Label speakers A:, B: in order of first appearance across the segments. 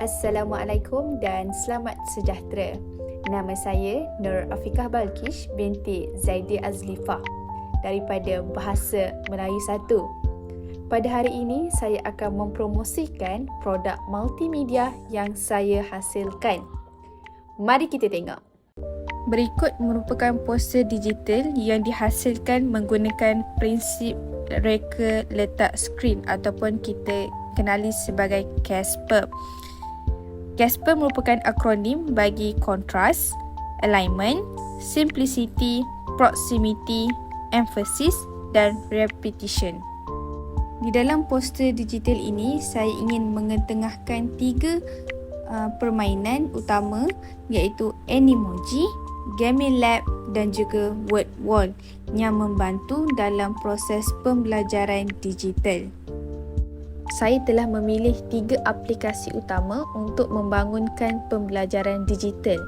A: Assalamualaikum dan selamat sejahtera. Nama saya Nur Afiqah Balkish binti Zaidi Azlifah daripada Bahasa Melayu 1. Pada hari ini, saya akan mempromosikan produk multimedia yang saya hasilkan. Mari kita tengok. Berikut merupakan poster digital yang dihasilkan menggunakan prinsip reka letak skrin ataupun kita kenali sebagai Casper. Casper merupakan akronim bagi contrast, alignment, simplicity, proximity, emphasis dan repetition. Di dalam poster digital ini, saya ingin mengetengahkan 3 permainan utama iaitu Animoji, Gaming Lab dan juga Word Wall yang membantu dalam proses pembelajaran digital. Saya telah memilih 3 aplikasi utama untuk membangunkan pembelajaran digital.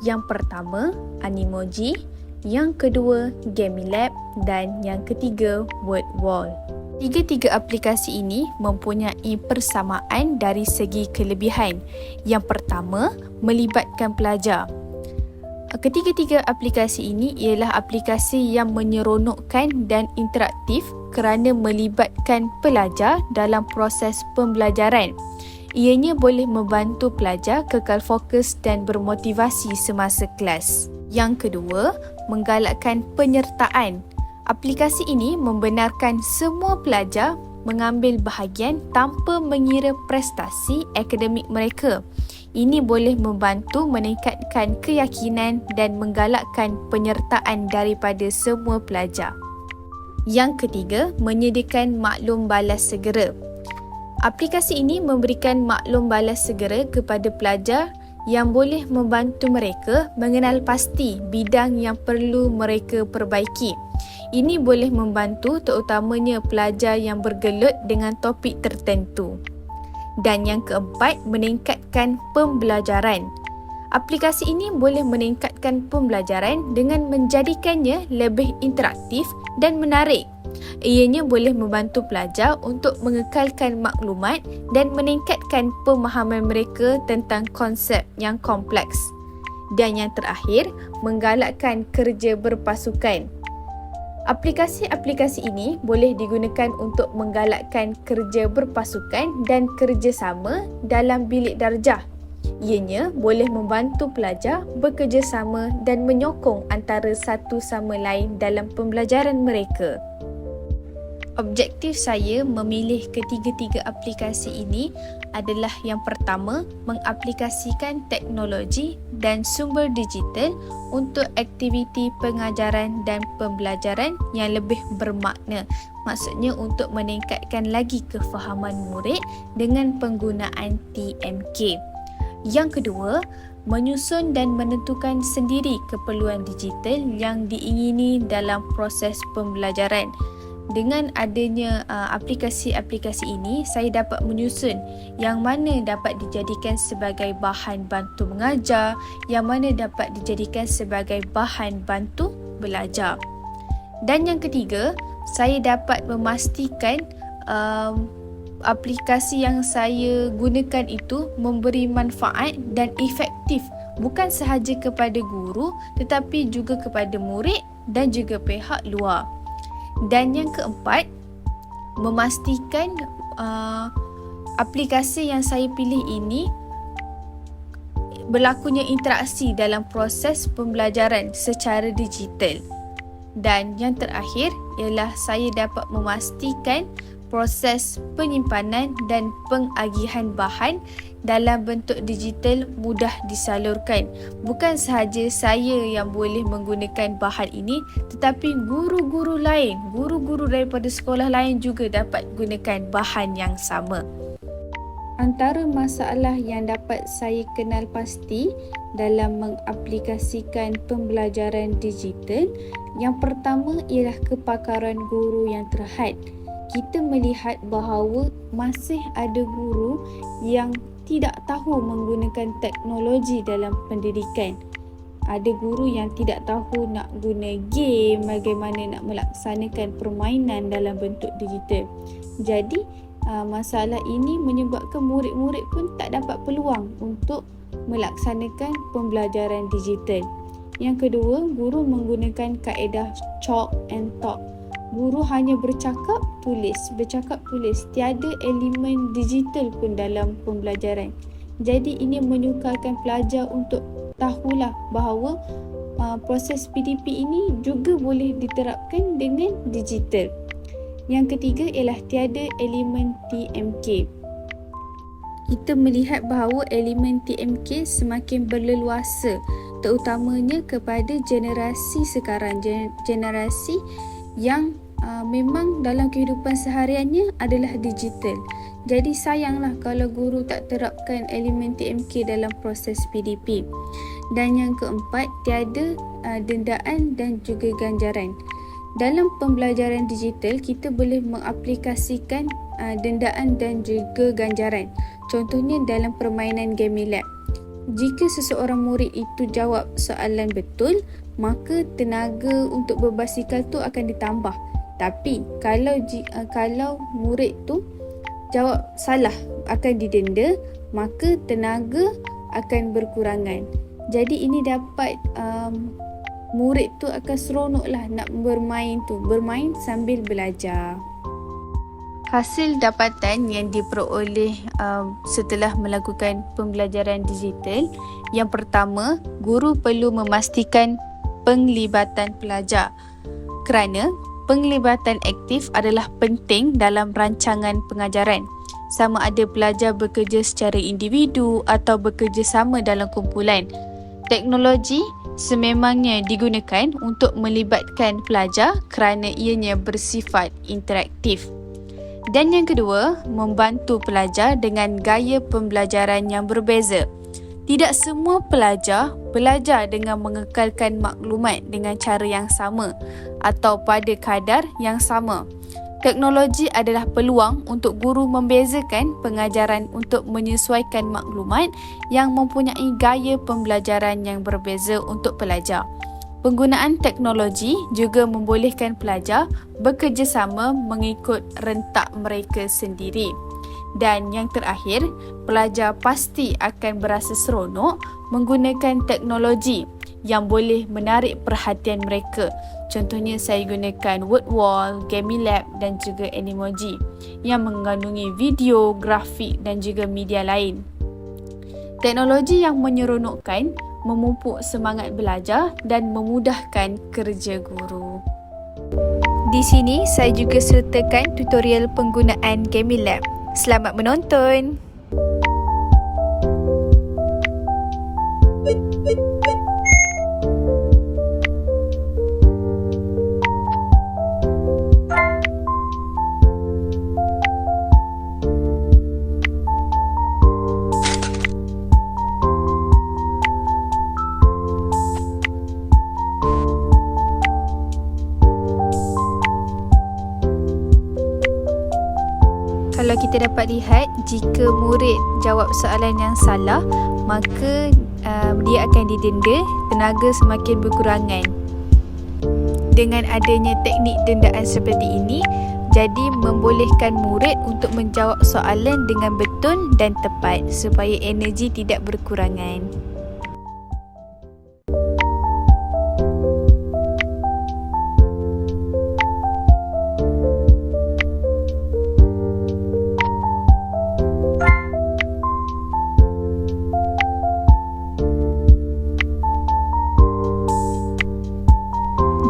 A: Yang pertama, Animoji, yang kedua, Gaming Lab dan yang ketiga, Word Wall. Tiga-tiga aplikasi ini mempunyai persamaan dari segi kelebihan. Yang pertama, melibatkan pelajar. Ketiga-tiga aplikasi ini ialah aplikasi yang menyeronokkan dan interaktif kerana melibatkan pelajar dalam proses pembelajaran. Ianya boleh membantu pelajar kekal fokus dan bermotivasi semasa kelas. Yang kedua, menggalakkan penyertaan. Aplikasi ini membenarkan semua pelajar mengambil bahagian tanpa mengira prestasi akademik mereka. Ini boleh membantu meningkatkan keyakinan dan menggalakkan penyertaan daripada semua pelajar. Yang ketiga, menyediakan maklum balas segera. Aplikasi ini memberikan maklum balas segera kepada pelajar yang boleh membantu mereka mengenal pasti bidang yang perlu mereka perbaiki. Ini boleh membantu terutamanya pelajar yang bergelut dengan topik tertentu. Dan yang keempat, meningkatkan pembelajaran. Aplikasi ini boleh meningkatkan pembelajaran dengan menjadikannya lebih interaktif dan menarik. Ianya boleh membantu pelajar untuk mengekalkan maklumat dan meningkatkan pemahaman mereka tentang konsep yang kompleks. Dan yang terakhir, menggalakkan kerja berpasukan. Aplikasi-aplikasi ini boleh digunakan untuk menggalakkan kerja berpasukan dan kerjasama dalam bilik darjah. Ianya boleh membantu pelajar bekerjasama dan menyokong antara satu sama lain dalam pembelajaran mereka. Objektif saya memilih ketiga-tiga aplikasi ini adalah yang pertama, mengaplikasikan teknologi dan sumber digital untuk aktiviti pengajaran dan pembelajaran yang lebih bermakna. Maksudnya untuk meningkatkan lagi kefahaman murid dengan penggunaan TMK. Yang kedua, menyusun dan menentukan sendiri keperluan digital yang diingini dalam proses pembelajaran. Dengan adanya aplikasi-aplikasi ini, saya dapat menyusun yang mana dapat dijadikan sebagai bahan bantu mengajar, yang mana dapat dijadikan sebagai bahan bantu belajar. Dan yang ketiga, saya dapat memastikan aplikasi yang saya gunakan itu memberi manfaat dan efektif bukan sahaja kepada guru tetapi juga kepada murid dan juga pihak luar. Dan yang keempat, memastikan aplikasi yang saya pilih ini berlakunya interaksi dalam proses pembelajaran secara digital. Dan yang terakhir ialah saya dapat memastikan proses penyimpanan dan pengagihan bahan dalam bentuk digital mudah disalurkan. Bukan sahaja saya yang boleh menggunakan bahan ini, tetapi guru-guru lain, guru-guru daripada sekolah lain juga dapat gunakan bahan yang sama. Antara masalah yang dapat saya kenal pasti dalam mengaplikasikan pembelajaran digital, yang pertama ialah kepakaran guru yang terhad. Kita melihat bahawa masih ada guru yang tidak tahu menggunakan teknologi dalam pendidikan. Ada guru yang tidak tahu nak guna game, bagaimana nak melaksanakan permainan dalam bentuk digital. Jadi, masalah ini menyebabkan murid-murid pun tak dapat peluang untuk melaksanakan pembelajaran digital. Yang kedua, guru menggunakan kaedah chalk and talk. Guru hanya bercakap tulis, tiada elemen digital pun dalam pembelajaran. Jadi ini menyukarkan pelajar untuk tahulah bahawa proses PDP ini juga boleh diterapkan dengan digital. Yang ketiga ialah tiada elemen TMK. Kita melihat bahawa elemen TMK semakin berleluasa, terutamanya kepada generasi sekarang, generasi yang memang dalam kehidupan sehariannya adalah digital. Jadi sayanglah kalau guru tak terapkan elemen TMK dalam proses PDP. Dan yang keempat, tiada dendaan dan juga ganjaran. Dalam pembelajaran digital, kita boleh mengaplikasikan dendaan dan juga ganjaran. Contohnya dalam permainan GamiLab. Jika seseorang murid itu jawab soalan betul, maka tenaga untuk berbasikal tu akan ditambah. Tapi kalau murid tu jawab salah, akan didenda, maka tenaga akan berkurangan. Jadi ini dapat murid tu akan seronoklah nak bermain sambil belajar. Hasil dapatan yang diperoleh setelah melakukan pembelajaran digital, yang pertama, guru perlu memastikan penglibatan pelajar kerana penglibatan aktif adalah penting dalam rancangan pengajaran. Sama ada pelajar bekerja secara individu atau bekerjasama dalam kumpulan. Teknologi sememangnya digunakan untuk melibatkan pelajar kerana ianya bersifat interaktif. Dan yang kedua, membantu pelajar dengan gaya pembelajaran yang berbeza. Tidak semua pelajar belajar dengan mengekalkan maklumat dengan cara yang sama atau pada kadar yang sama. Teknologi adalah peluang untuk guru membezakan pengajaran untuk menyesuaikan maklumat yang mempunyai gaya pembelajaran yang berbeza untuk pelajar. Penggunaan teknologi juga membolehkan pelajar bekerjasama mengikut rentak mereka sendiri. Dan yang terakhir, pelajar pasti akan berasa seronok menggunakan teknologi yang boleh menarik perhatian mereka. Contohnya saya gunakan word wall, GamiLab dan juga Animoji yang mengandungi video, grafik dan juga media lain. Teknologi yang menyeronokkan, memupuk semangat belajar dan memudahkan kerja guru. Di sini saya juga sertakan tutorial penggunaan GamiLab. Selamat menonton! Kalau kita dapat lihat, jika murid jawab soalan yang salah, maka dia akan didenda, tenaga semakin berkurangan. Dengan adanya teknik dendaan seperti ini, jadi membolehkan murid untuk menjawab soalan dengan betul dan tepat supaya energi tidak berkurangan.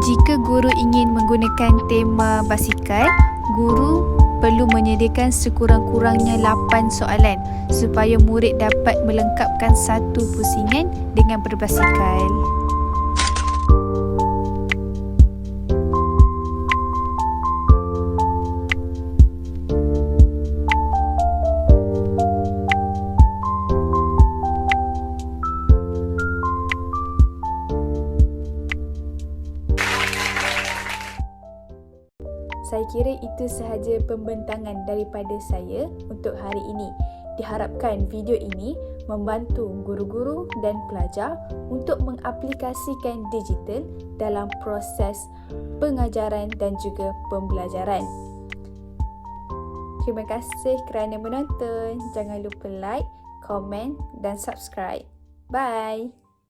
A: Jika guru ingin menggunakan tema basikal, guru perlu menyediakan sekurang-kurangnya 8 soalan supaya murid dapat melengkapkan satu pusingan dengan berbasikal. Saya kira itu sahaja pembentangan daripada saya untuk hari ini. Diharapkan video ini membantu guru-guru dan pelajar untuk mengaplikasikan digital dalam proses pengajaran dan juga pembelajaran. Terima kasih kerana menonton. Jangan lupa like, komen dan subscribe. Bye!